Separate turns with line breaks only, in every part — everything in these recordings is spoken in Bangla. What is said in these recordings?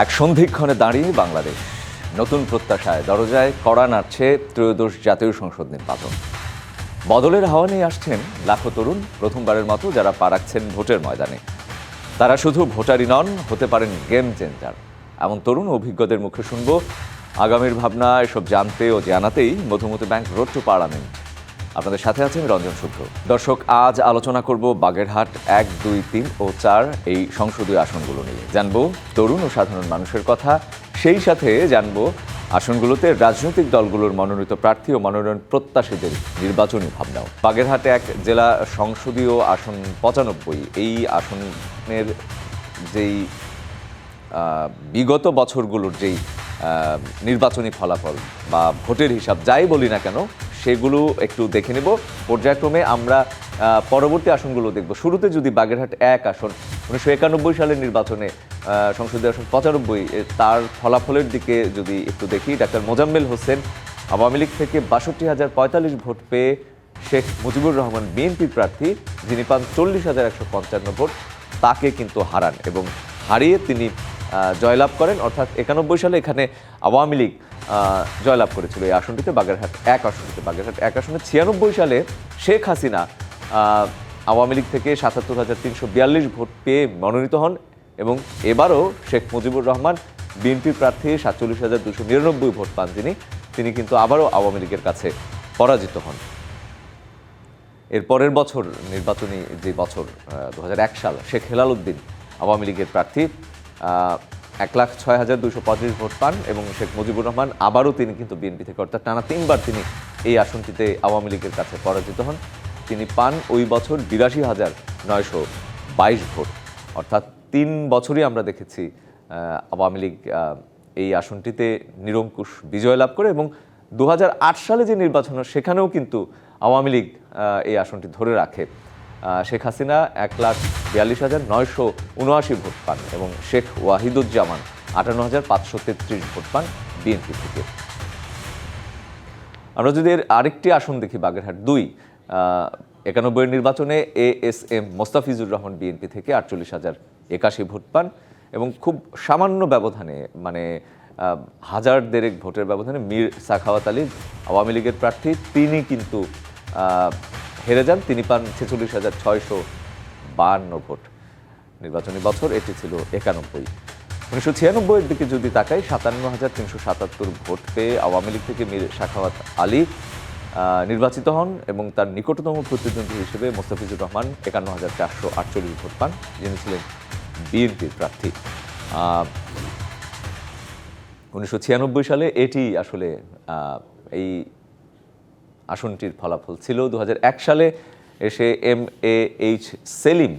এক সন্ধিক্ষণে দাঁড়িয়ে বাংলাদেশ নতুন প্রত্যাশায় দরজায় কড়া নাড়ছে ত্রয়োদশ জাতীয় সংসদ নির্বাচন। বদলের হাওয়া নিয়ে আসছেন লাখো তরুণ, প্রথমবারের মতো যারা পা রাখছেন ভোটের ময়দানে। তারা শুধু ভোটারই নন, হতে পারেন গেম চেঞ্জার। এমন তরুণ অভিজ্ঞদের মুখে শুনব আগামীর ভাবনা। এসব জানতে ও জানাতেই Madhumati bank road to parliament. আপনাদের সাথে আছেন রঞ্জন শুক্র। দর্শক, আজ আলোচনা করব বাগেরহাট 1, 2, 3 ও 4 এই সংসদীয় আসনগুলো নিয়ে। জানবো তরুণ ও সাধারণ মানুষের কথা, সেই সাথে জানবো আসনগুলোতে রাজনৈতিক দলগুলোর মনোনীত প্রার্থী ও মনোনয়ন প্রত্যাশীদের নির্বাচনী ভাবনাও। বাগেরহাটে এক জেলা সংসদীয় আসন 95, এই আসনের যেই বিগত বছরগুলোর যেই নির্বাচনী ফলাফল বা ভোটের হিসাব যাই বলি না কেন, সেগুলো একটু দেখে নেব পর্যায়ক্রমে। আমরা পরবর্তী আসনগুলো দেখব। শুরুতে যদি বাগেরহাট 1 আসন 1991 সালের নির্বাচনে সংসদীয় আসন 95, তার ফলাফলের দিকে যদি একটু দেখি, ডাক্তার মোজাম্মেল হোসেন আওয়ামী লীগ থেকে 62,045 ভোট পেয়ে শেখ মুজিবুর রহমান বিএনপি প্রার্থী, যিনি পান 40,155 ভোট, তাকে কিন্তু হারান এবং হারিয়ে তিনি জয়লাভ করেন। অর্থাৎ 91 সালে এখানে আওয়ামী লীগ জয়লাভ করেছিল এই আসনটিতে, বাগেরহাট 1 আসনটিতে। বাগেরহাট 1 আসনে 96 সালে শেখ হাসিনা আওয়ামী লীগ থেকে 77,342 ভোট পেয়ে মনোনীত হন এবং এবারও শেখ মুজিবুর রহমান বিএনপি প্রার্থী 47,299 ভোট পান তিনি কিন্তু আবারও আওয়ামী লীগের কাছে পরাজিত হন। এর পরের বছর নির্বাচনী যে বছর 2001 সাল, শেখ হেলাল উদ্দিন আওয়ামী লীগের প্রার্থী 1,06,225 ভোট পান এবং শেখ মুজিবুর রহমান আবারও তিনি কিন্তু বিএনপি থেকে, অর্থাৎ টানা 3বার তিনি এই আসনটিতে আওয়ামী লীগের কাছে পরাজিত হন। তিনি পান ওই বছর 82,922 ভোট। অর্থাৎ 3 বছরই আমরা দেখেছি আওয়ামী লীগ এই আসনটিতে নিরঙ্কুশ বিজয় লাভ করে এবং 2008 সালে যে নির্বাচন, সেখানেও কিন্তু আওয়ামী লীগ এই আসনটি ধরে রাখে। শেখ হাসিনা 1,42,979 ভোট পান এবং শেখ ওয়াহিদুজ্জামান 58,533 ভোট পান বিএনপি থেকে। আমরা যদি এর আরেকটি আসন দেখি, বাগেরহাট 2, 91 নির্বাচনে ASM মোস্তাফিজুর রহমান বিএনপি থেকে 48,081 ভোট পান এবং খুব সামান্য ব্যবধানে, মানে 1000 ভোটের ব্যবধানে মীর সাখাওয়াত আলী আওয়ামী লীগের প্রার্থী, তিনি কিন্তু হেরে যান। তিনি পান 46,652 ভোট। নির্বাচনী বছর এটি ছিল 91। 1996 এর দিকে যদি তাকাই, 57,377 ভোট পেয়ে আওয়ামী লীগ থেকে মীর সাখাওয়াত আলী নির্বাচিত হন এবং তার নিকটতম প্রতিদ্বন্দ্বী হিসেবে মোস্তাফিজুর রহমান 51,448 ভোট পান, যিনি ছিলেন বিএনপির প্রার্থী। 1996 সালে এটি আসলে এই আসনটির ফলাফল ছিল। 2001 সালে এসে MAH সেলিম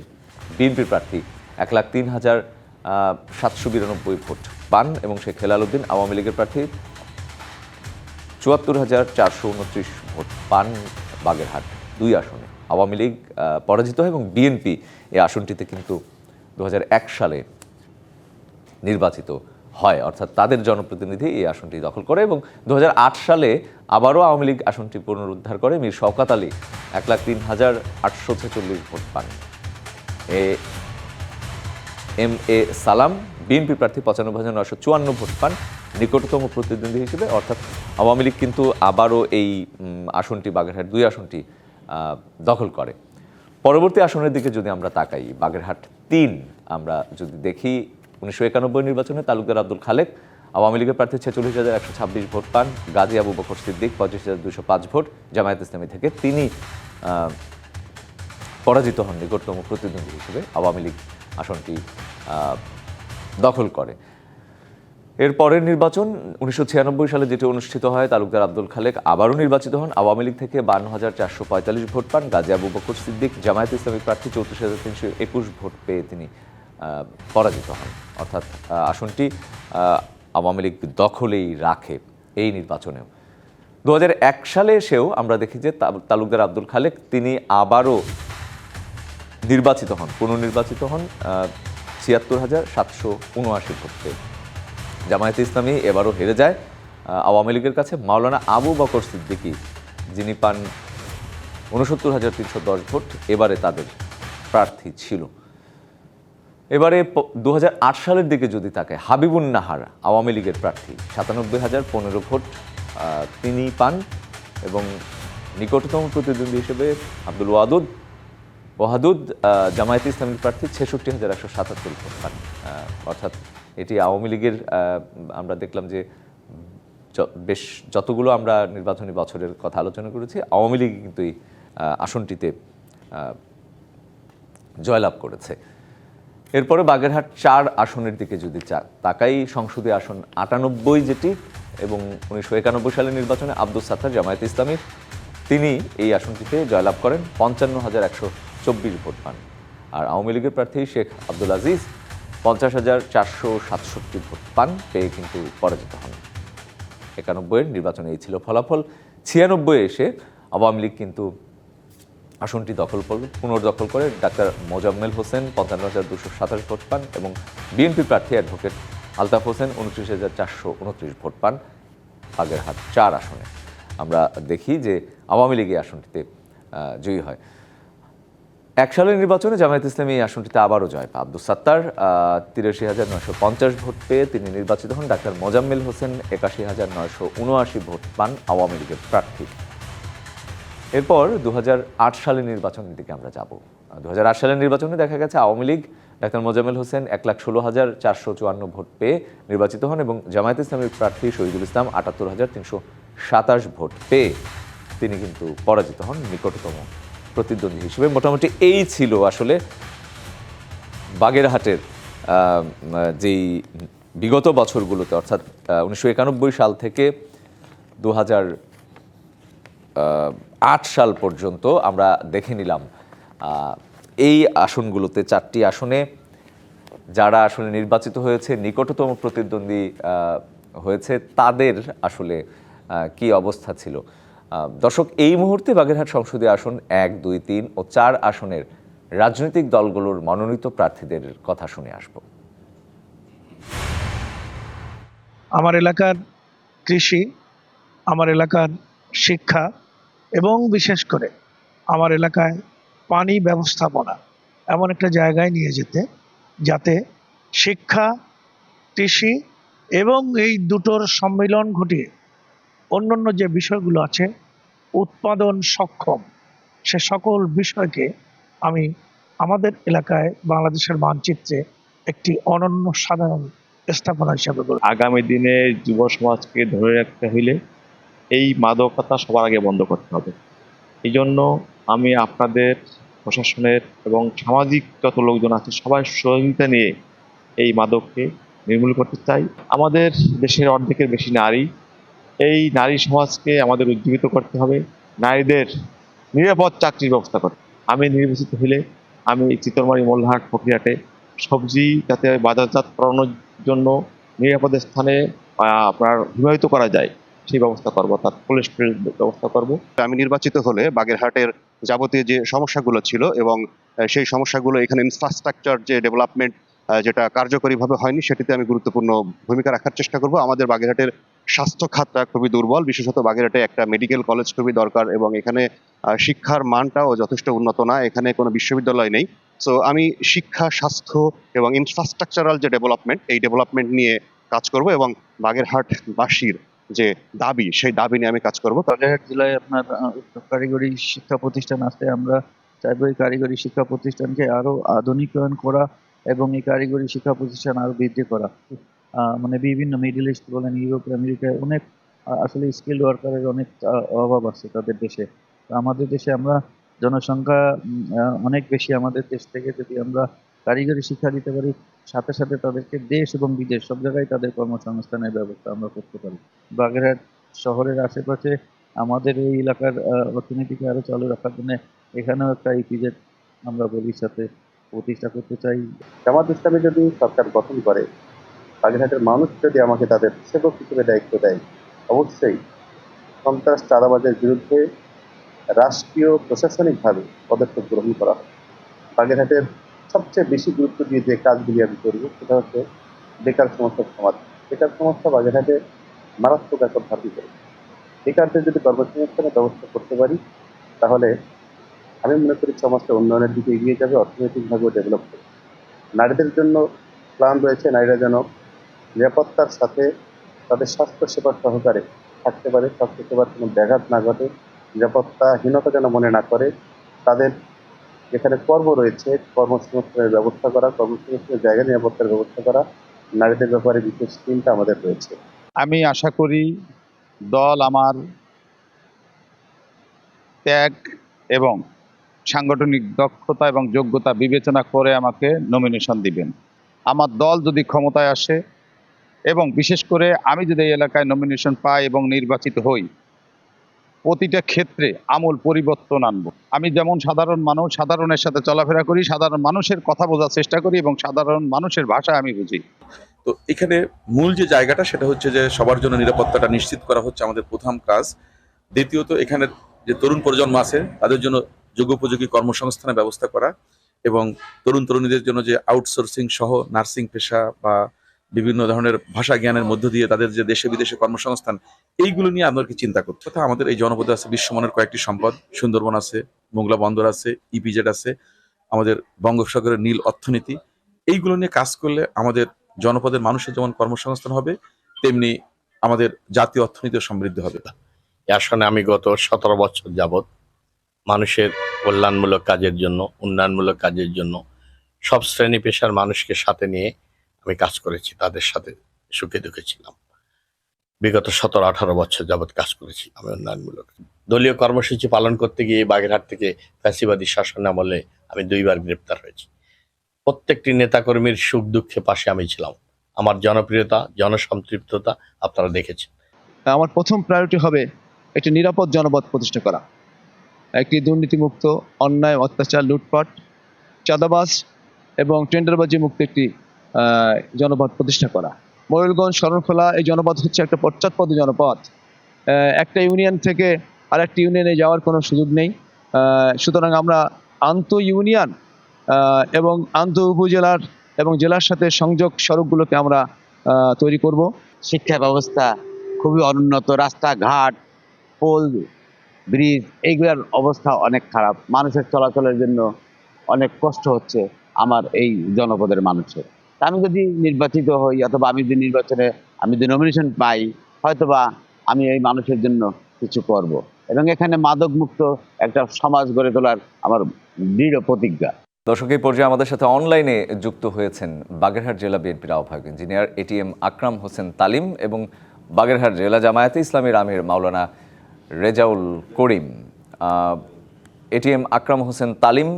বিএনপির প্রার্থী 1,03,792 ভোট পান এবং শেখ হেলাল উদ্দিন আওয়ামী লীগের প্রার্থী 74,429 ভোট পান। বাগেরহাট 2 আসনে আওয়ামী লীগ পরাজিত হয় এবং বিএনপি এই আসনটিতে কিন্তু 2001 সালে নির্বাচিত হয়, অর্থাৎ তাদের জনপ্রতিনিধি এই আসনটি দখল করে এবং 2008 সালে আবারও আওয়ামী লীগ আসনটি পুনরুদ্ধার করে। মীর শওকত আলী 1,03,846 ভোট পান। MA সালাম বিএনপি প্রার্থী 95,954 ভোট পান নিকটতম প্রতিদ্বন্দ্বী হিসেবে। অর্থাৎ আওয়ামী লীগ কিন্তু আবারও এই আসনটি, বাগেরহাট 2 আসনটি দখল করে। পরবর্তী আসনের দিকে যদি আমরা তাকাই, বাগেরহাট 3 আমরা যদি দেখি, 1991 নির্বাচনে তালুকদার আব্দুল খালেক আওয়ামী লীগের প্রার্থী 46,126 ভোট পান। গাজী আবু বকর সিদ্দিক 25,205 ভোট জামায়াত ইসলামী থেকে, তিনি পরাজিত হন নিকটতম প্রতিদ্বন্দ্বী হিসেবে। আওয়ামী লীগ আসনটি দখল করে। এর পরের নির্বাচন 1996 সালে যেটি অনুষ্ঠিত হয়, তালুকদার আব্দুল খালেক আবারও নির্বাচিত হন। আওয়ামী লীগ থেকে 52,445 ভোট পান। গাজী আবু বকর সিদ্দিক জামায়াত ইসলামী প্রার্থী 34,321 ভোট পেয়ে তিনি পরাজিত হন। অর্থাৎ আসনটি আওয়ামী লীগ দখলেই রাখে এই নির্বাচনেও। 2001 সালে এসেও আমরা দেখি যে তালুকদার আব্দুল খালেক তিনি আবারও নির্বাচিত হন, পুনর্নির্বাচিত হন 76,779 ভোট পেয়ে। জামায়াতে ইসলামী এবারও হেরে যায় আওয়ামী লীগের কাছে। মাওলানা আবু বকর সিদ্দিকী, যিনি পান 69,310 ভোট, এবারে তাদের প্রার্থী ছিল। এবারে 2008 সালের দিকে যদি তাকায়, হাবিবুন নাহার আওয়ামী লীগের প্রার্থী 97,015 ভোট তিনি পান, এবং নিকটতম প্রতিদ্বন্দ্বী হিসেবে আব্দুল ওয়াদুদ জামায়াতে ইসলামীর প্রার্থী 66,177 ভোট পান। অর্থাৎ এটি আওয়ামী লীগের, আমরা দেখলাম যে বেশ যতগুলো আমরা নির্বাচনী বছরের কথা আলোচনা করেছি, আওয়ামী লীগ কিন্তু এই আসনটিতে জয়লাভ করেছে। এরপরে বাগেরহাট 4 আসনের দিকে যদি তাকাই, সংসদীয় আসন 98 যেটি, এবং 1991 সালের নির্বাচনে আব্দুস সাত্তার জামায়াতে ইসলামীর তিনি এই আসনটিতে জয়লাভ করেন, 55,124 ভোট পান। আর আওয়ামী লীগের প্রার্থী শেখ আব্দুল আজিজ 50,467 ভোট পান, পেয়ে কিন্তু পরাজিত হন। 91 নির্বাচনে এই ছিল ফলাফল। 96 এসে আওয়ামী লীগ কিন্তু আসনটি পুনর্দখল করে ডাক্তার মোজাম্মেল হোসেন 55,227 ভোট পান, এবং বিএনপি প্রার্থী অ্যাডভোকেট আলতাফ হোসেন 29,429 ভোট পান বাগেরহাট 4 আসনে। আমরা দেখি যে আওয়ামী লীগ এই আসনটিতে জয়ী হয়। 1 সালের নির্বাচনে জামায়াত ইসলামী এই আসনটিতে আবারও জয় পায়। আব্দুস সাত্তার 83,950 ভোট পেয়ে তিনি নির্বাচিত হন। ডাক্তার মোজাম্মেল হোসেন 81,979 ভোট পান আওয়ামী লীগের প্রার্থী। এরপর 2008 সালের নির্বাচনের দিকে আমরা যাব। 2008 সালের নির্বাচনে দেখা গেছে আওয়ামী লীগ ডাক্তার মোজাম্মেল হোসেন 1,16,454 ভোট পেয়ে নির্বাচিত হন, এবং জামায়াত ইসলামীর প্রার্থী শহীদুল ইসলাম 78,327 ভোট পেয়ে তিনি কিন্তু পরাজিত হন নিকটতম প্রতিদ্বন্দ্বী হিসেবে। মোটামুটি এই ছিল আসলে বাগেরহাটের যেই বিগত বছরগুলোতে, অর্থাৎ 1991 সাল থেকে 2008 সাল পর্যন্ত আমরা দেখে নিলাম এই আসনগুলোতে, 4টি আসনে যারা আসলে নির্বাচিত হয়েছে, নিকটতম প্রতিদ্বন্দ্বী হয়েছে, তাদের আসলে কি অবস্থা ছিল। দর্শক, এই মুহূর্তে বাগেরহাট সংসদীয় আসন 1, 2, 3 ও 4 আসনের রাজনৈতিক দলগুলোর মনোনীত প্রার্থীদের কথা শুনে আসব।
আমার এলাকার কৃষি, আমার এলাকার শিক্ষা, এবং বিশেষ করে আমার এলাকায় পানি ব্যবস্থাপনা এমন একটা জায়গায় নিয়ে যেতে, যাতে শিক্ষা, কৃষি এবং এই দুটোর সম্মিলন ঘটিয়ে অন্যান্য যে বিষয়গুলো আছে, উৎপাদন সক্ষম, সে সকল বিষয়কে আমি আমাদের এলাকায় বাংলাদেশের মানচিত্রে একটি অনন্য সাধারণ স্থাপনা হিসাবে বলব।
আগামী দিনে যুব সমাজকে ধরে রাখতে হইলে এই মাদকতা সবার আগে বন্ধ করতে হবে। এই জন্য আমি আপনাদের প্রশাসনের এবং সামাজিক যত লোকজন আছে সবাই সহযোগিতা নিয়ে এই মাদককে নির্মূল করতে চাই। আমাদের দেশের অর্ধেকের বেশি নারী, এই নারী সমাজকে আমাদের উজ্জীবিত করতে হবে, নারীদের নিরাপদ চাকরির ব্যবস্থা করতে। আমি নির্বাচিত হলে আমি চিতরমারি মোল্লাহাট প্রক্রিয়াতে সবজি যাতে বাজারজাত করানোর জন্য নিরাপদ স্থানে আপনার বিবাহিত করা যায় সেই ব্যবস্থা করব, তার কোল্ড স্টোরেজ ব্যবস্থা করব।
আমি নির্বাচিত হলে বাগেরহাটের যাবতীয় যে সমস্যাগুলো ছিল এবং সেই সমস্যাগুলো, এখানে ইনফ্রাস্ট্রাকচার যে ডেভেলপমেন্ট যেটা কার্যকরীভাবে হয়নি, সেটিতে আমি গুরুত্বপূর্ণ ভূমিকা রাখার চেষ্টা করব। আমাদের বাগেরহাটের স্বাস্থ্য খাতটা খুবই দুর্বল, বিশেষত বাগেরহাটে একটা মেডিকেল কলেজ খুবই দরকার, এবং এখানে শিক্ষার মানটাও যথেষ্ট উন্নত না, এখানে কোনো বিশ্ববিদ্যালয় নেই। সো আমি শিক্ষা, স্বাস্থ্য এবং ইনফ্রাস্ট্রাকচারাল যে ডেভেলপমেন্ট, এই ডেভেলপমেন্ট নিয়ে কাজ করব, এবং বাগেরহাটবাসীর যে দাবি, সেই দাবি নিয়ে আমি কাজ করব।
বাগেরহাট জেলায় আপনার কারিগরি শিক্ষা প্রতিষ্ঠান আছে। আমরা চাইবো এই কারিগরি শিক্ষা প্রতিষ্ঠানকে আরো আধুনিকায়ন করা এবং এই কারিগরি শিক্ষা প্রতিষ্ঠান আরো বৃদ্ধি করা। মানে বিভিন্ন মিডল ইস্ট বলেন, ইউরোপ, আমেরিকায় অনেক আসলে স্কিল্ড ওয়ার্কারের অনেক অভাব আছে তাদের দেশে। আমাদের দেশে আমরা জনসংখ্যা অনেক বেশি, আমাদের দেশ থেকে যদি আমরা কারিগরি শিক্ষা দিতে পারি, সাথে সাথে তাদেরকে দেশ এবং বিদেশ সব জায়গায় তাদের কর্মসংস্থানের ব্যবস্থা আমরা করতে পারি। বাগেরহাট শহরের আশেপাশে আমাদের এই এলাকার অর্থনীতিকে আরো চালু রাখার জন্য এখানেও একটা ইপিজেড আমরা ভবিষ্যতে প্রতিষ্ঠা করতে চাই।
জামাত ইসলামী যদি সরকার গঠন করে, বাগেরহাটের মানুষ যদি আমাকে তাদের সেবক হিসেবে দায়িত্ব দেয়, অবশ্যই সন্ত্রাস, চাঁদাবাজের বিরুদ্ধে রাষ্ট্রীয় প্রশাসনিকভাবে পদক্ষেপ গ্রহণ করা হবে। বাগেরহাটের সবচেয়ে বেশি গুরুত্ব দিয়ে যে কাজগুলি আমি করব, সেটা হচ্ছে বেকার সমস্যার সমাধান। বেকার সমস্যা বাগেরহাটে মারাত্মক এখন ধাপি করে। বেকারদের যদি কর্মসংস্থানের ব্যবস্থা করতে পারি, তাহলে আমি মনে করি সমাজটা উন্নয়নের দিকে এগিয়ে যাবে, অর্থনৈতিকভাবেও ডেভেলপ করবে।
নারীদের জন্য প্ল্যান রয়েছে, নারীরা যেন নিরাপত্তার সাথে তাদের স্বাস্থ্যসেবা সহকারে থাকতে পারে, স্বাস্থ্যসেবার কোনো ব্যাঘাত না ঘটে, নিরাপত্তাহীনতা যেন মনে না করে। তাদের যেখানে কর্ম রয়েছে কর্মসংস্থানের ব্যবস্থা করা, কর্মসংস্থানের জায়গায় নিরাপত্তার ব্যবস্থা করা, নারীদের ব্যাপারে বিশেষ চিন্তা আমাদের রয়েছে।
আমি আশা করি দল আমার ত্যাগ এবং সাংগঠনিক দক্ষতা এবং যোগ্যতা বিবেচনা করে আমাকে নমিনেশন দিবেন। আমার দল যদি ক্ষমতায় আসে এবং বিশেষ করে আমি যদি এই এলাকায় নমিনেশন পাই এবং নির্বাচিত হই, প্রতিটা ক্ষেত্রে আমূল পরিবর্তন আনবো। আমি যেমন সাধারণ মানুষ, সাধারণের সাথে চলাফেরা করি, সাধারণ মানুষের কথা বোঝার চেষ্টা করি এবং সাধারণ মানুষের ভাষা আমি বুঝি।
তো এখানে মূল যে জায়গাটা সেটা হচ্ছে যে সবার জন্য নিরাপত্তাটা নিশ্চিত করা হচ্ছে আমাদের প্রথম কাজ। দ্বিতীয়ত এখানে যে তরুণ প্রজন্ম আছে তাদের জন্য যোগ্যোপযোগী কর্মসংস্থানের ব্যবস্থা করা এবং তরুণ তরুণীদের জন্য যে আউটসোর্সিং সহ নার্সিং পেশা বা বিভিন্ন ধরনের ভাষা জ্ঞানের মধ্য দিয়ে তাদের যে দেশে বিদেশে কর্মসংস্থান, এইগুলো নিয়ে আমাদেরকে চিন্তা করতে কথা। আমাদের এই জনপদে আছে বিশ্বমানের কয়েকটি সম্পদ, সুন্দরবন আছে, মোংলা বন্দর আছে, ইপিজেড আছে, আমাদের বঙ্গোপসাগরের নীল অর্থনীতি। এইগুলো নিয়ে কাজ করলে আমাদের জনপদের মানুষের যেমন কর্মসংস্থান হবে, তেমনি আমাদের জাতীয় অর্থনীতি সমৃদ্ধ হবে।
এই আসনে আমি গত 17 বছর যাবৎ মানুষের কল্যাণমূলক কাজের জন্য, উন্নয়নমূলক কাজের জন্য সব শ্রেণী পেশার মানুষকে সাথে নিয়ে আমি কাজ করেছি, তাদের সাথে সুখে দুঃখে ছিলাম। বিগত 17-18 বছর যাবৎ কাজ করেছি আমি উন্নয়নমূলক। দলীয় কর্মসূচি পালন করতে গিয়ে বাগেরহাট থেকে ফ্যাসিবাদী শাসন আমলে আমি 2 বার গ্রেপ্তার হয়েছি। প্রত্যেকটি নেতাকর্মীর সুখ দুঃখে পাশে আমি ছিলাম। আমার জনপ্রিয়তা, জনসম্পৃক্ততা আপনারা দেখেছেন।
আমার প্রথম প্রায়োরিটি হবে একটি নিরাপদ জনপদ প্রতিষ্ঠা করা, একটি দুর্নীতিমুক্ত, অন্যায়, অত্যাচার, লুটপাট, চাঁদাবাজ এবং টেন্ডারবাজি মুক্ত একটি জনপদ প্রতিষ্ঠা করা। ময়ূরগঞ্জ, শরণখোলা এই জনপদ হচ্ছে একটা পশ্চাৎপদ জনপদ। একটা ইউনিয়ন থেকে আরেকটি ইউনিয়নে যাওয়ার কোনো সুযোগ নেই। সুতরাং আমরা আন্ত ইউনিয়ন এবং আন্ত উপজেলার এবং জেলার সাথে সংযোগ সড়কগুলোকে আমরা তৈরি করব।
শিক্ষা ব্যবস্থা খুবই অনুন্নত, রাস্তাঘাট, পোল, ব্রিজ এইগুলোর অবস্থা অনেক খারাপ। মানুষের চলাচলের জন্য অনেক কষ্ট হচ্ছে আমার এই জনপদের মানুষের। তা আমি যদি নির্বাচিত হই অথবা আমি যদি নমিনেশন পাই, হয়তোবা আমি এই মানুষের জন্য কিছু করব এবং এখানে মাদক মুক্ত একটা সমাজ গড়ে তোলার আমার দৃঢ় প্রতিজ্ঞা।
দর্শক, এই পর্যায়ে আমাদের সাথে অনলাইনে যুক্ত হয়েছেন বাগেরহাট জেলা বিএনপির আহ্বায়ক ইঞ্জিনিয়ার এটিএম আকরাম হোসেন তালিম এবং বাগেরহাট জেলা জামায়াতে ইসলামীর আমির মাওলানা রেজাউল করিম। এটিএম আকরাম হোসেন তালিম,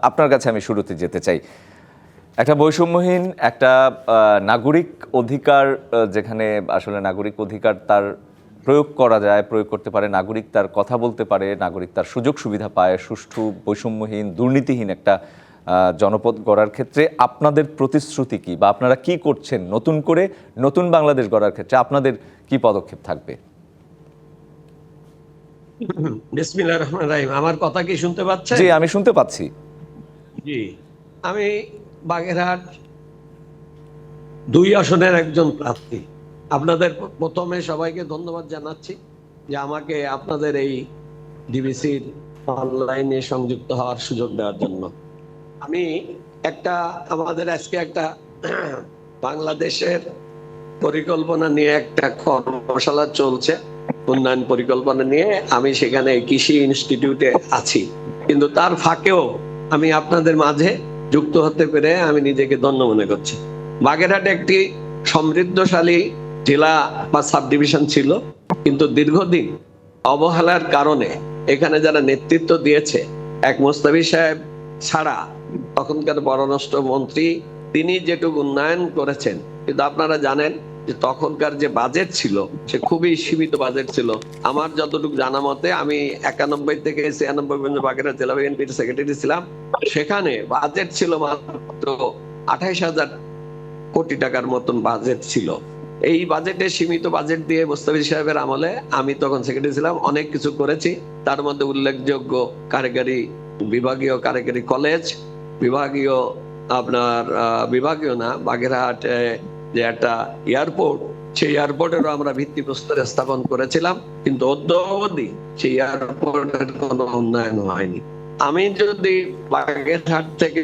আপনার কাছে আমি শুরুতে যেতে চাই। একটা বৈষম্যহীন একটা নাগরিক অধিকার, যেখানে আসলে নাগরিক অধিকার তার প্রয়োগ করা যায়, প্রয়োগ করতে পারে, নাগরিক তার কথা বলতে পারে, নাগরিক তার সুযোগ সুবিধা পায়, সুষ্ঠু, বৈষম্যহীন, দুর্নীতিহীন একটা জনপদ গড়ার ক্ষেত্রে আপনাদের প্রতিশ্রুতি কি, বা আপনারা কি করছেন নতুন করে নতুন বাংলাদেশ গড়ার ক্ষেত্রে আপনাদের কি পদক্ষেপ থাকবে?
বিসমিল্লাহির রহমানির রহিম। আমার কথা কি শুনতে পাচ্ছেন?
জি, আমি শুনতে পাচ্ছি।
জি, আমি বাগেরহাট 2 আসনের একজন প্রার্থী। আপনাদের প্রথমে সবাইকে ধন্যবাদ জানাচ্ছি যে আমাকে আপনাদের এই ডিবিসির অনলাইনে সংযুক্ত হওয়ার সুযোগ দেওয়ার জন্য। আমি আমাদের আজকে একটা বাংলাদেশের পরিকল্পনা নিয়ে একটা কর্মশালা চলছে, উন্নয়ন পরিকল্পনা নিয়ে। আমি সেখানে কৃষি ইনস্টিটিউটে আছি, কিন্তু তার ফাঁকেও আমি আপনাদের মাঝে যুক্ত হতে পেরে আমি নিজেকে ধন্য মনে করছি। বাগেরহাট একটি সমৃদ্ধশালী জেলা বা সাব ডিভিশন ছিল, কিন্তু দীর্ঘদিন অবহেলার কারণে এখানে যারা নেতৃত্ব দিয়েছে, এক মোস্তাফি সাহেব ছাড়া তখনকার পররাষ্ট্র মন্ত্রী, তিনি যেটুকু উন্নয়ন করেছেন, কিন্তু আপনারা জানেন যে তখনকার যে বাজেট ছিল সে খুবই সীমিত বাজেট ছিল। আমার যতটুকু জানা মতে, আমি 91 থেকে 96 পর্যন্ত বাগেরহাট জেলা বিএনপির সেক্রেটারি ছিলাম। সেখানে বাজেট ছিল মাত্র 28,000 কোটি টাকার মতন বাজেট ছিল। এই বাজেটে, সীমিত বাজেট দিয়ে মোস্তাফিজ সাহেবের আমলে আমি তখন সেক্রেটারি ছিলাম, অনেক কিছু করেছি। তার মধ্যে উল্লেখযোগ্য বিভাগীয় কারিগরি কলেজ, বিভাগীয় না, বাগেরহাট যে একটা এয়ারপোর্ট, সেই এয়ারপোর্টেরও আমরা ভিত্তিপ্রস্তর স্থাপন করেছিলাম, কিন্তু অদ্যাবধি সেই এয়ারপোর্টের কোনো উন্নয়ন হয়নি। আমি যদি বাগেরহাট থেকে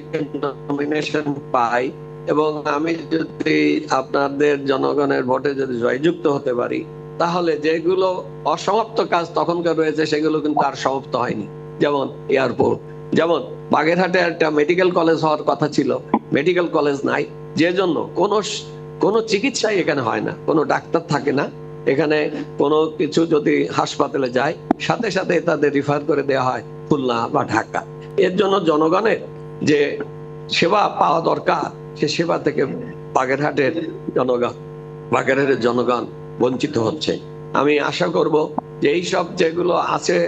নমিনেশন পাই এবং আমি যদি আপনাদের জনগণের ভোটে যদি জয়যুক্ত হতে পারি, তাহলে যেগুলো অসমাপ্ত কাজ তখনকার রয়েছে সেগুলো কিন্তু আর সমাপ্ত হয়নি। যেমন এয়ারপোর্ট, যেমন বাগেরহাটে একটা মেডিকেল কলেজ হওয়ার কথা ছিল, মেডিকেল কলেজ নাই, যে জন্য কোনো চিকিৎসাই এখানে হয় না, কোনো ডাক্তার থাকে না এখানে। কোনো কিছু যদি হাসপাতালে যায় সাথে সাথে তাদের রিফার করে দেওয়া হয় খুলনা বা ঢাকা। এর জন্য জনগণের যে সেবা পাওয়া দরকার সে সেবা থেকে বাগেরহাটের জনগণ বঞ্চিত হচ্ছে। আমি আশা করব যে এই সব যেগুলো আছে,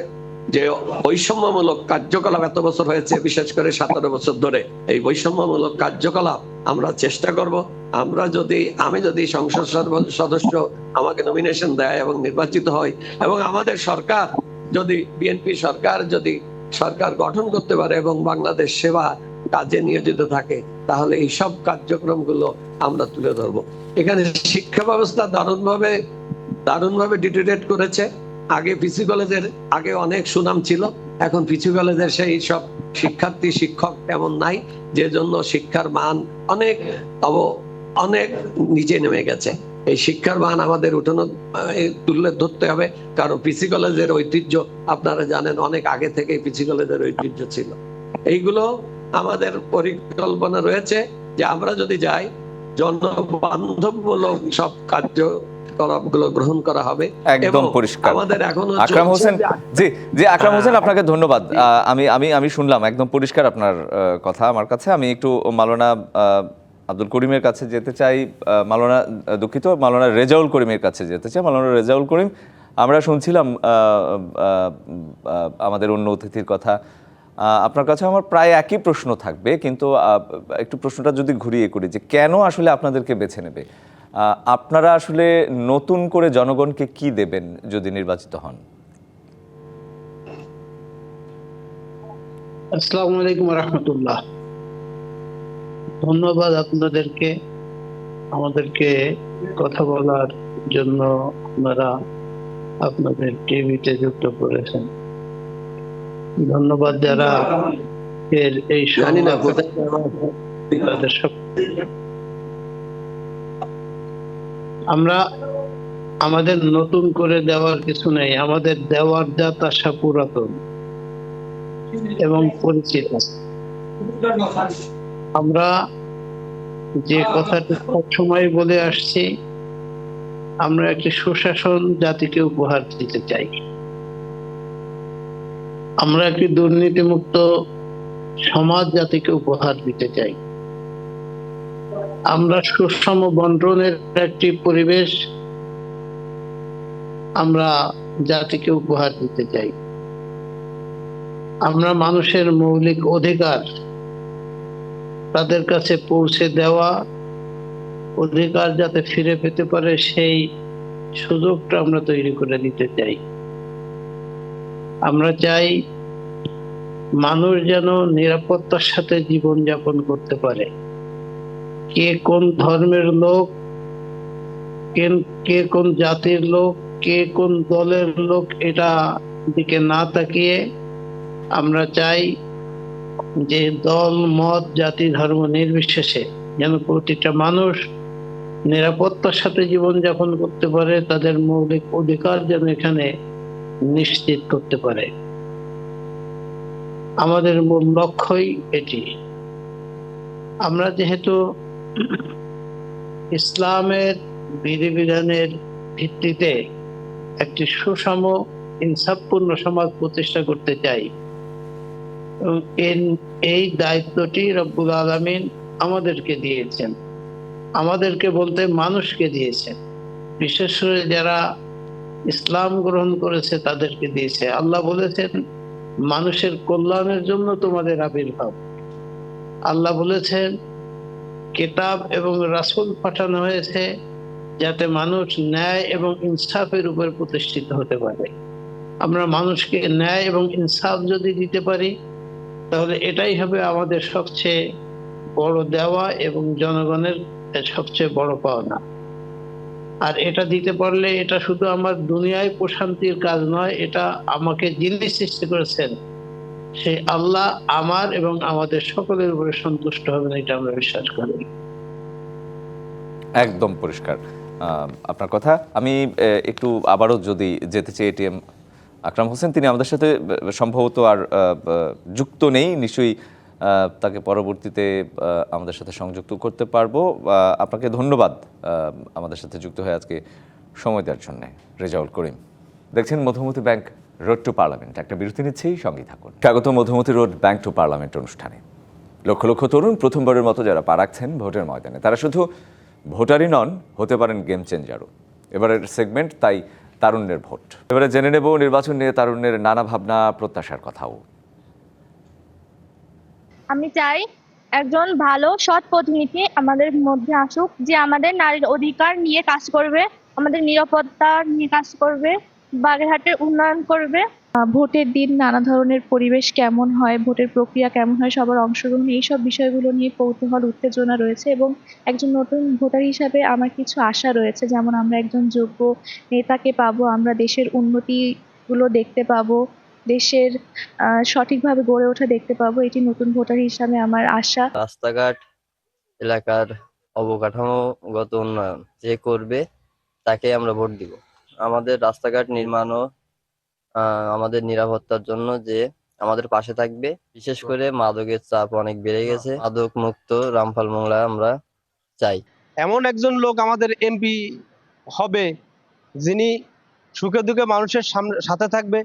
যে বৈষম্যমূলক কার্যকলাপ এত বছর হয়েছে, বিশেষ করে 17 বছর ধরে এই বৈষম্যমূলক কার্যকলাপ আমরা চেষ্টা করব। আমি যদি সংসদ সদস্য আমাকে নমিনেশন দেয় এবং নির্বাচিত হই, এবং আমাদের সরকার যদি বিএনপি সরকার গঠন করতে পারে এবং বাংলাদেশ সেবা কাজে নিয়োজিত থাকে, তাহলে এই সব কার্যক্রমগুলো আমরা তুলে ধরবো। এখানে শিক্ষা ব্যবস্থা দারুণভাবে ডিটেরিয়েট করেছে। আগে পিসি কলেজের অনেক সুনাম ছিল, এখন পিসি কলেজের সেই সব শিক্ষক তেমন নাই, যে জন্য শিক্ষার মান অনেক নিচে নেমে গেছে। এই শিক্ষার মান আমাদের তুলে ধরতে হবে, কারণ পিসি কলেজের ঐতিহ্য আপনারা জানেন, অনেক আগে থেকে পিসি কলেজের ঐতিহ্য ছিল। এইগুলো আমাদের পরিকল্পনা রয়েছে যে আমরা যদি যাই, জনবান্ধবমূলক সব কার্যকলাপগুলো গ্রহণ করা হবে।
একদম পরিষ্কার।
আমাদের এখনো
আকরাম হোসেন, জি আকরাম হোসেন, আপনাকে ধন্যবাদ। আমি শুনলাম একদম পরিষ্কার আপনার কথা আমার কাছে। আমি একটু মাওলানা আব্দুল করিমের কাছে যেতে চাই, মাওলানা রেজাউল করিমের কাছে যেতে চাই। মাওলানা রেজাউল করিম, আমরা শুনছিলাম আমাদের অন্য অতিথির কথা। আপনার কাছে আমার প্রায় একই প্রশ্ন থাকবে, কিন্তু একটু প্রশ্নটা যদি ঘুরিয়ে করি যে কেন আসলে আপনাদেরকে বেছে নেবে? আপনারা আসলে নতুন করে জনগণকে কি দেবেন যদি নির্বাচিত হন?
আসসালামু আলাইকুম রাহমাতুল্লাহ। ধন্যবাদ আপনাদেরকে, আমাদেরকে কথা বলার জন্য আপনারা আপনাদের টিভিতে যুক্ত করেছেন। ধন্যবাদ যারা এই আমরা আমাদের নতুন করে দেওয়ার কিছু নেই, আমাদের দেওয়ার যা তাশা পুরাতন এবং পরিচিত। আমরা যে কথাটা সবসময় বলে আসছি, আমরা একটি সুশাসন জাতিকে উপহার দিতে চাই। আমরা একটি দুর্নীতিমুক্ত সমাজ জাতিকে উপহার দিতে চাই। আমরা সুষম বন্টনের একটি পরিবেশ আমরা জাতিকে উপহার দিতে চাই। আমরা মানুষের মৌলিক অধিকার তাদের কাছে পৌঁছে দেওয়া, অধিকার যাতে ফিরে পেতে পারে সেই সুযোগটা আমরা তৈরি করে দিতে চাই। আমরা চাই মানুষ যেন নিরাপত্তার সাথে জীবন যাপন করতে পারে। কে কোন ধর্মের লোক, কে কোন জাতির লোক, কে কোন দলের লোক, এটা দিকে না তাকিয়ে আমরা চাই যে দল, মত, জাতি, ধর্ম নির্বিশেষে যেন প্রতিটা মানুষ নিরাপত্তার সাথে জীবনযাপন করতে পারে, তাদের মৌলিক অধিকার যেন এখানে নিশ্চিত করতে পারে। আমাদের মূল লক্ষ্যই এটি। আমরা যেহেতু ইসলামের বিধিবিধানের ভিত্তিতে একটি সুষম ইনসাফপূর্ণ সমাজ প্রতিষ্ঠা করতে চাই, এবং এই দায়িত্বটি রব্বুল আলামিন আমাদেরকে দিয়েছেন। আমাদেরকে বলতে মানুষকে দিয়েছেন, বিশেষ করে যারা ইসলাম গ্রহণ করেছে তাদেরকে দিয়েছে। আল্লাহ বলেছেন মানুষের কল্যাণের জন্য তোমাদের আবির্ভাব। আল্লাহ বলেছেন কিতাব এবং রাসূল পাঠানো হয়েছে যাতে মানুষ ন্যায় এবং ইনসাফের উপর প্রতিষ্ঠিত হতে পারে। আমরা মানুষকে ন্যায় এবং ইনসাফ যদি দিতে পারি, তাহলে এটাই হবে আমাদের সবচেয়ে বড় দেওয়া এবং জনগণের সবচেয়ে বড় পাওনা। আর এটা দিতে পারলে এটা শুধু আমার দুনিয়ায় প্রশান্তির কাজ নয়, এটা আমাকে যিনি সৃষ্টি করেছেন সেই আল্লাহ আমার এবং আমাদের সকলের উপরে সন্তুষ্ট হবেন, এটা আমরা বিশ্বাস করি।
একদম পরিষ্কার আপনার কথা। আমি একটু আবারও যদি যেতে চাই এটিএম আকরাম হোসেন, তিনি আমাদের সাথে সম্ভবত আর যুক্ত নেই, নিশ্চয়ই তাকে পরবর্তীতে আমাদের সাথে সংযুক্ত করতে পারবো। আপনাকে ধন্যবাদ আমাদের সাথে যুক্ত হয়ে আজকে সময় দেওয়ার জন্য। রেজাউল করিম, দেখছেন Madhumati bank road to parliament. একটা বিরতি নিচ্ছেই সঙ্গেই থাকুন। স্বাগত Madhumati road bank to parliament অনুষ্ঠানে। লক্ষ লক্ষ তরুণ প্রথমবারের মতো যারা পা রাখছেন ভোটের ময়দানে, তারা শুধু ভোটারই নন, হতে পারেন গেম চেঞ্জারও। এবারের সেগমেন্ট তাই তারুণ্যের ভোট। এবারে জেনে নেব নির্বাচন নিয়ে তারুণ্যের নানা ভাবনা প্রত্যাশার কথাও।
আমি চাই একজন ভালো সৎ প্রতিনিধি আমাদের মধ্যে আসুক, যে আমাদের নারীর অধিকার নিয়ে কাজ করবে, আমাদের নিরাপত্তা নিয়ে কাজ করবে, বাগেরহাটের উন্নয়ন করবে। ভোটের দিন নানা ধরনের পরিবেশ কেমন হয়, ভোটের প্রক্রিয়া কেমন হয়, সবার অংশগ্রহণ, এইসব বিষয়গুলো নিয়ে কৌতূহল উত্তেজনা রয়েছে। এবং একজন নতুন ভোটার হিসাবে আমার কিছু আশা রয়েছে, যেমন আমরা একজন যোগ্য নেতাকে পাবো, আমরা দেশের উন্নতিগুলো দেখতে পাবো, দেশের সঠিকভাবে গড়ে ওঠা দেখতে পাবো। এটি নতুন ভোটার হিসাবে আমার আশা।
রাস্তাঘাট, এলাকার অবকাঠামোগত উন্নয়ন যে করবে তাকে আমরা ভোট দিব। আমাদের রাস্তাঘাট নির্মাণও আমাদের নিরাপত্তার জন্য যে আমাদের পাশে থাকবে। বিশেষ করে মাদকের চাপ অনেক বেড়ে গেছে, মাদক মুক্ত রামপাল মোংলা আমরা চাই।
এমন একজন লোক আমাদের এমপি হবে যিনি সুখে দুঃখে মানুষের সাথে থাকবে,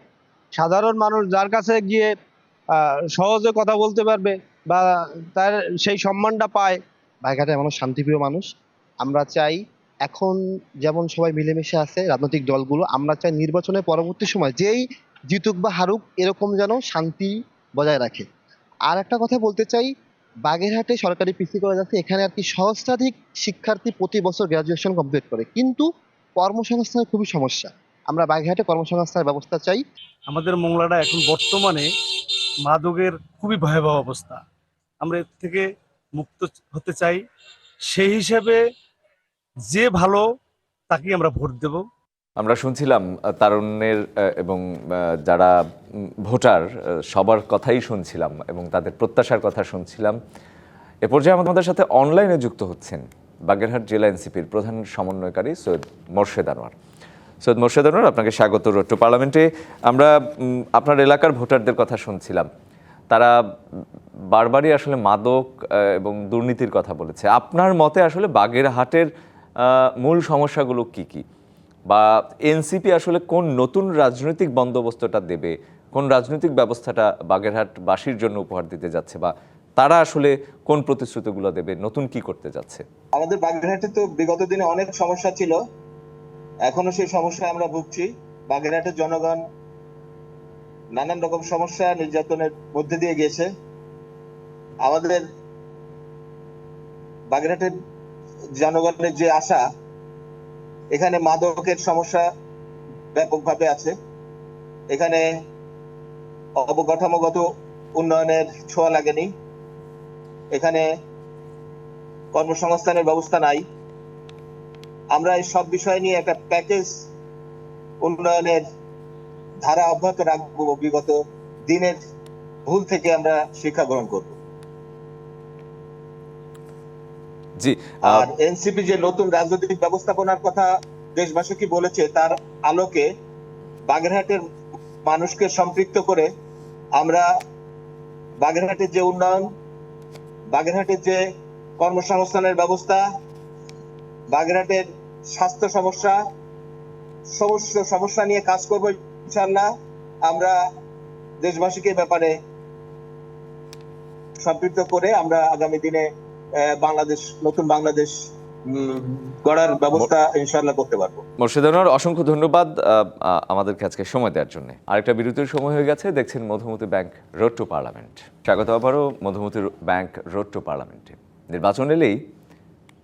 সাধারণ মানুষ যার কাছে গিয়ে সহজে কথা বলতে পারবে বা তার সেই সম্মানটা পায়।
বাগেরহাটে এমন শান্তিপ্রিয় মানুষ। আমরা চাই এখন যেমন সবাই মিলেমিশে আছে রাজনৈতিক দলগুলো, আমরা চাই নির্বাচনের পরবর্তী সময় যেই জিতুক বা হারুক এরকম যেন শান্তি বজায় রাখে। আর একটা কথা বলতে চাই, বাগেরহাটে সরকারি পিসি কলেজ আছে, এখানে আর কি সহস্রাধিক শিক্ষার্থী প্রতি বছর গ্রাজুয়েশন কমপ্লিট করে, কিন্তু কর্মসংস্থানের খুবই সমস্যা। আমরা বাগেরহাটে কর্মসংস্থানের ব্যবস্থা চাই।
আমাদের মোংলাটা এখন বর্তমানে মাদকের খুবই ভয়াবহ অবস্থা, আমরা এর থেকে মুক্ত হতে চাই। সেই হিসেবে যে ভালো তাকে আমরা ভোট দেব।
আমরা শুনছিলাম তারুণ্যের এবং যারা ভোটার সবার কথাই শুনছিলাম এবং তাদের প্রত্যাশার কথা শুনছিলাম। এ পর্যায়ে আমাদের সাথে অনলাইনে যুক্ত হচ্ছেন বাগেরহাট জেলা এনসিপির প্রধান সমন্বয়কারী সৈয়দ মোর্শেদ আনোয়ার। সৈয়দ মোর্শেদ আনোয়ার, আপনাকে স্বাগত রোড টু পার্লামেন্টে। আমরা আপনার এলাকার ভোটারদের কথা শুনছিলাম, তারা বারবারই আসলে মাদক এবং দুর্নীতির কথা বলেছে। আপনার মতে আসলে বাগেরহাটের মূল সমস্যাগুলো কি কি, বা এনসিপি আসলে কোন নতুন রাজনৈতিক বন্দোবস্তটা দেবে, কোন রাজনৈতিক ব্যবস্থাটা বাগেরহাটবাসীর জন্য উপহার দিতে যাচ্ছে, বা তারা আসলে কোন প্রতিশ্রুতিগুলো দেবে, নতুন কি করতে যাচ্ছে?
আমাদের বাগেরহাটে তো বিগত দিনে অনেক সমস্যা ছিল, এখনো সেই সমস্যায় আমরা ভুগছি। বাগেরহাটের জনগণ নানান রকম সমস্যা নির্যাতনের মধ্যে দিয়ে গিয়েছে। আমাদের বাগেরহাটের জনগণের যে আশা, এখানে মাদকের সমস্যা ব্যাপকভাবে আছে, এখানে অবকাঠামোগত উন্নয়নের ছোঁয়া লাগেনি, এখানে কর্মসংস্থানের ব্যবস্থা নাই। আমরা এই সব বিষয় নিয়ে একটা প্যাকেজ উন্নয়নের ধারা অব্যাহত রাখবো। বিগত দিনের ভুল থেকে আমরা শিক্ষা গ্রহণ করব।
জি,
আর এনসিপি যে নতুন রাজনৈতিক ব্যবস্থাপনার কথা দেশবাসীকে বলেছে, তার আলোকে বাগেরহাটের মানুষকে সম্পৃক্ত করে আমরা বাগেরহাটের যে উন্নয়ন, বাগেরহাটের যে কর্মসংস্থানের ব্যবস্থা, বাগেরহাটের স্বাস্থ্য সমস্যা, সমস্ত সমস্যা নিয়ে কাজ করবো ইনশাআল্লাহ। আমরা দেশবাসীকে ব্যাপারে সম্পৃক্ত করে আমরা আগামী দিনে নতুন বাংলাদেশ গড়ার ব্যবস্থা ইনশাআল্লাহ করতে পারবো।
মোর্শেদ আনোয়ার, অসংখ্য ধন্যবাদ আমাদেরকে আজকে সময় দেওয়ার জন্য। আরেকটা বিরতির সময় হয়ে গেছে। দেখছেন Madhumati bank road to parliament. স্বাগত আবারও মধুমতি ব্যাংক রোড টু পার্লামেন্টে। নির্বাচন এলেই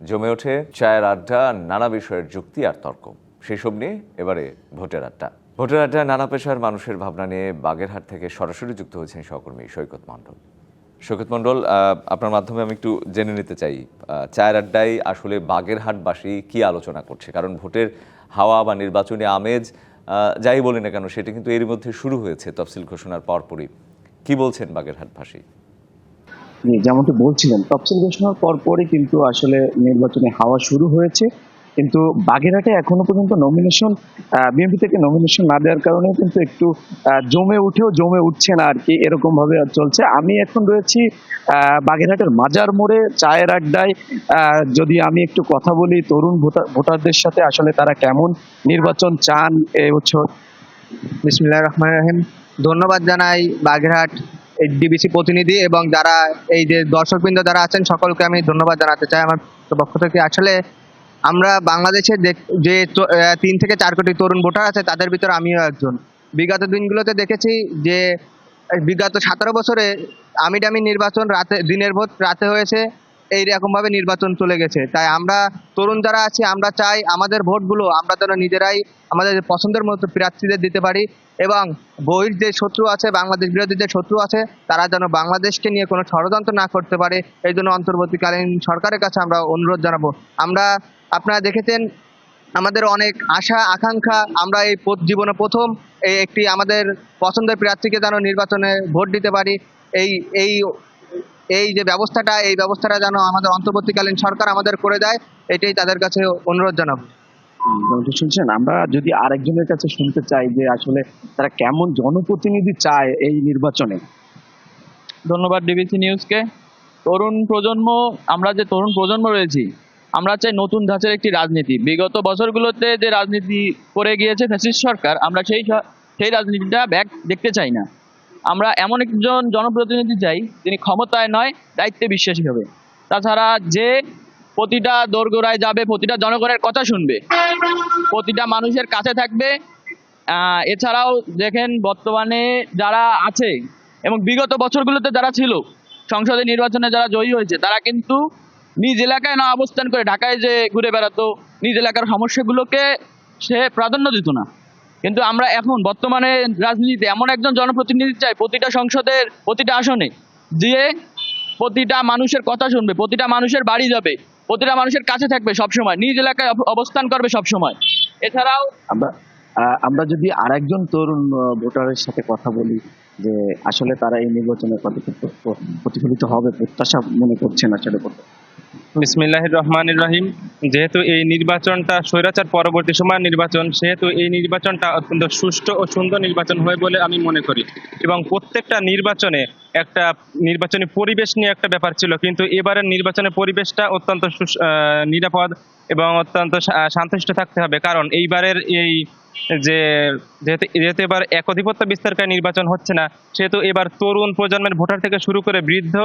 জমে ওঠে চায়ের আড্ডা, নানা বিষয়ের যুক্তি আর তর্ক। সেসব নিয়ে এবারে ভোটের আড্ডা। ভোটের আড্ডায় নানা পেশার মানুষের ভাবনা নিয়ে বাগেরহাট থেকে সরাসরি যুক্ত হয়েছেন সহকর্মী সৈকত মণ্ডল। সৈকত মণ্ডল, আপনার মাধ্যমে আমি একটু জেনে নিতে চাই, চায়ের আড্ডায় আসলে বাগেরহাটবাসী কি আলোচনা করছে? কারণ ভোটের হাওয়া বা নির্বাচনী আমেজ যাই বলি না কেন, সেটা কিন্তু এর মধ্যে শুরু হয়েছে তফসিল ঘোষণার পরপরই। কি বলছেন বাগেরহাটবাসী?
যেমনটি বলছিলেন, তফসিল ঘোষণার পরপরই কিন্তু আসলে নির্বাচনে হাওয়া শুরু হয়েছে, কিন্তু বাগেরহাটে এখনো পর্যন্ত নমিনেশন বিএনপি থেকে নমিনেশন না দেওয়ার কারণে কিন্তু একটু জমে উঠছে না আর কি, এরকম ভাবে চলছে। আমি এখন রয়েছি বাগেরহাটের মাজার মোড়ে চায়ের আড্ডায়। যদি আমি একটু কথা বলি তরুণ ভোটারদের সাথে, আসলে তারা কেমন নির্বাচন চান এবছর।
বিসমিল্লাহির রহমানির রহিম। ধন্যবাদ জানাই বাগেরহাট ডিবিসি প্রতিনিধি এবং যারা এই যে দর্শকবৃন্দ যারা আছেন সকলকে আমি ধন্যবাদ জানাতে চাই আমার পক্ষ থেকে। আসলে আমরা বাংলাদেশে যে 3 থেকে 4 কোটি তরুণ ভোটার আছে তাদের ভিতরে আমিও একজন। বিগত দিনগুলোতে দেখেছি যে বিগত 17 বছরে আমিডামি নির্বাচন দিনের ভোট রাতে হয়েছে, এইরকম ভাবে নির্বাচন চলে গেছে। তাই আমরা তরুণ যারা আছি আমরা চাই আমাদের ভোটগুলো আমরা যেন নিজেরাই আমাদের পছন্দের মতো প্রার্থীদের দিতে পারি এবং বহির যে শত্রু আছে, বাংলাদেশ বিরোধী যে শত্রু আছে, তারা যেন বাংলাদেশকে নিয়ে কোনো ষড়যন্ত্র না করতে পারে। এই জন্য অন্তর্বর্তীকালীন সরকারের কাছে আমরা অনুরোধ জানাবো। আপনারা দেখেছেন আমাদের অনেক আশা আকাঙ্ক্ষা, আমরা এই জীবনে প্রথম একটি আমাদের পছন্দের প্রার্থীকে যেন নির্বাচনে ভোট দিতে পারি। এই যে ব্যবস্থাটা, এই ব্যবস্থাটা যেন আমাদের অন্তর্বর্তীকালীন সরকার আমাদের করে দেয়, এটাই তাদের কাছে অনুরোধ জানাবো।
শুনছেন, আমরা যদি আরেকজনের কাছে শুনতে চাই যে আসলে তারা কেমন জনপ্রতিনিধি চায় এই নির্বাচনে।
ধন্যবাদ ডিবিসি নিউজকে। আমরা যে তরুণ প্রজন্ম রয়েছি, আমরা চাই নতুন ধাঁচের একটি রাজনীতি। বিগত বছরগুলোতে যে রাজনীতি করে গিয়েছে ফ্যাসিস্ট সরকার, আমরা সেই রাজনীতিটা ব্যাক দেখতে চাই না। আমরা এমন একজন জনপ্রতিনিধি চাই যিনি ক্ষমতায় নয় দায়িত্বে বিশ্বাসী হবে। তাছাড়া যে প্রতিটা দোরগোড়ায় যাবে, প্রতিটা জনগণের কথা শুনবে, প্রতিটা মানুষের কাছে থাকবে। এছাড়াও দেখেন বর্তমানে যারা আছে এবং বিগত বছরগুলোতে যারা ছিল, সংসদে নির্বাচনে যারা জয়ী হয়েছে, তারা কিন্তু নিজ এলাকায় না অবস্থান করে ঢাকায় যে ঘুরে বেড়াতো, নিজ এলাকার সমস্যাগুলোকে সে প্রাধান্য দিত না। কিন্তু আমরা এখন বর্তমানে রাজনীতিতে এমন একজন জনপ্রতিনিধি চাই প্রতিটা সংসদের প্রতিটা আসনে, দিয়ে প্রতিটা মানুষের কথা শুনবে, প্রতিটা মানুষের বাড়ি যাবে, প্রতিটা মানুষের কাছে থাকবে সবসময়, নিজ এলাকায় অবস্থান করবে সবসময়। এছাড়াও
আমরা যদি আরেকজন তরুণ ভোটারের সাথে কথা বলি যে আসলে তারা এই নির্বাচনে কতটুকু প্রতিফলিত হবে প্রত্যাশা মনে করছেন আসলে।
বিসমিল্লাহির রহমানির রহিম। যেহেতু এই নির্বাচনটা স্বৈরাচার পরবর্তী সময়ের নির্বাচন, সেহেতু এই নির্বাচনটা অত্যন্ত সুষ্ঠু ও সুন্দর নির্বাচন হয় বলে আমি মনে করি এবং প্রত্যেকটা নির্বাচনে একটা নির্বাচনী পরিবেশ নিয়ে একটা ব্যাপার ছিল, কিন্তু এবারের নির্বাচনের পরিবেশটা অত্যন্ত নিরাপদ এবং অত্যন্ত শান্তশিষ্ট থাকতে হবে। কারণ এইবারের যেহেতু এবার একধিপত্য বিস্তারকারী নির্বাচন হচ্ছে না, সেহেতু এবার তরুণ প্রজন্মের ভোটার থেকে শুরু করে বৃদ্ধ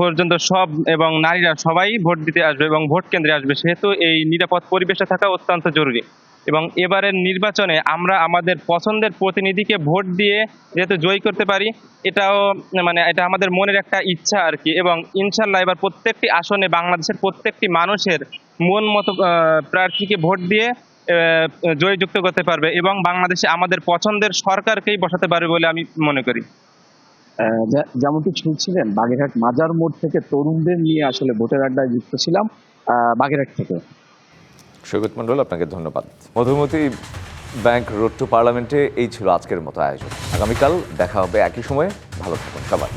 পর্যন্ত সব এবং নারীরা সবাই ভোট দিতে আসবে এবং ভোট কেন্দ্রে আসবে। সেহেতু এই নিরাপদ পরিবেশে থাকা অত্যন্ত জরুরি এবং এবারের নির্বাচনে আমরা আমাদের পছন্দের প্রতিনিধিকে ভোট দিয়ে যেহেতু জয়ী করতে পারি, এটা আমাদের মনের একটা ইচ্ছা আর কি। এবং ইনশাল্লাহ এবার প্রত্যেকটি আসনে বাংলাদেশের প্রত্যেকটি মানুষের মন মতো প্রার্থীকে ভোট দিয়ে জয়যুক্ত করতে পারবে এবং বাংলাদেশে আমাদের পছন্দের সরকারকেই বসাতে পারবে বলে আমি মনে করি।
যেমনটি শুনছিলেন, বাগেরহাট মাজার মোড় থেকে তরুণদের নিয়ে আসলে ভোটের আড্ডায় যুক্ত ছিলাম বাগেরহাট থেকে।
সৈকত মণ্ডল, আপনাকে ধন্যবাদ। মধুমতি ব্যাংক রোড টু পার্লামেন্টে এই ছিল আজকের মতো আয়োজন। আগামীকাল দেখা হবে একই সময়ে। ভালো থাকুন সবাই।